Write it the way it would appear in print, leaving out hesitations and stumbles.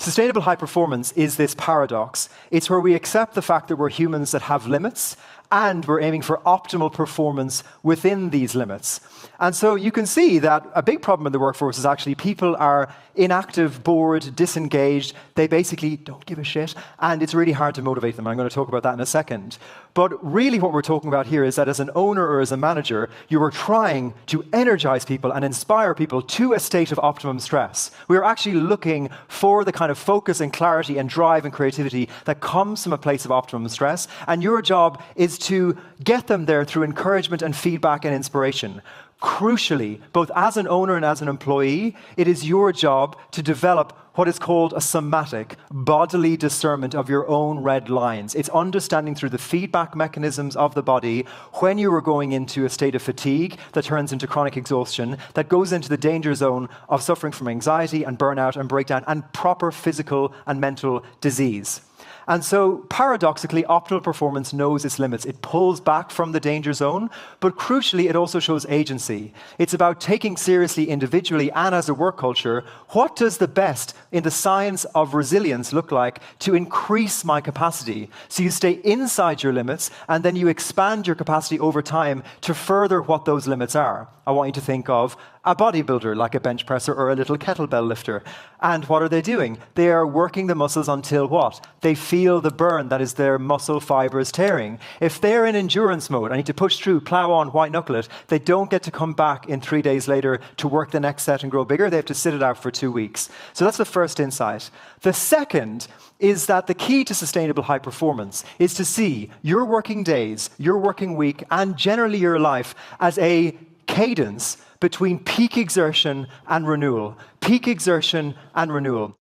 Sustainable high performance is this paradox. It's where we accept the fact that we're humans that have limits, and we're aiming for optimal performance within these limits. And so you can see that a big problem in the workforce is actually people are inactive, bored, disengaged. They basically don't give a shit, and it's really hard to motivate them. I'm going to talk about that in a second. But really what we're talking about here is that as an owner or as a manager, you are trying to energize people and inspire people to a state of optimum stress. We are actually looking for the kind of focus and clarity and drive and creativity that comes from a place of optimum stress, and your job is to get them there through encouragement and feedback and inspiration. Crucially, both as an owner and as an employee, it is your job to develop what is called a somatic, bodily discernment of your own red lines. It's understanding through the feedback mechanisms of the body when you are going into a state of fatigue that turns into chronic exhaustion, that goes into the danger zone of suffering from anxiety and burnout and breakdown and proper physical and mental disease. And so, paradoxically, optimal performance knows its limits. It pulls back from the danger zone, but crucially, it also shows agency. It's about taking seriously individually and as a work culture, what does the best in the science of resilience look like to increase my capacity? So you stay inside your limits, and then you expand your capacity over time to further what those limits are. I want you to think of a bodybuilder, like a bench presser or a little kettlebell lifter. And what are they doing? They are working the muscles until what? They feel the burn, that is their muscle fibers tearing. If they're in endurance mode, I need to push through, plow on, white knuckle it, they don't get to come back in 3 days later to work the next set and grow bigger. They have to sit it out for 2 weeks. So that's the first insight. The second is that the key to sustainable high performance is to see your working days, your working week, and generally your life as a cadence between peak exertion and renewal. Peak exertion and renewal.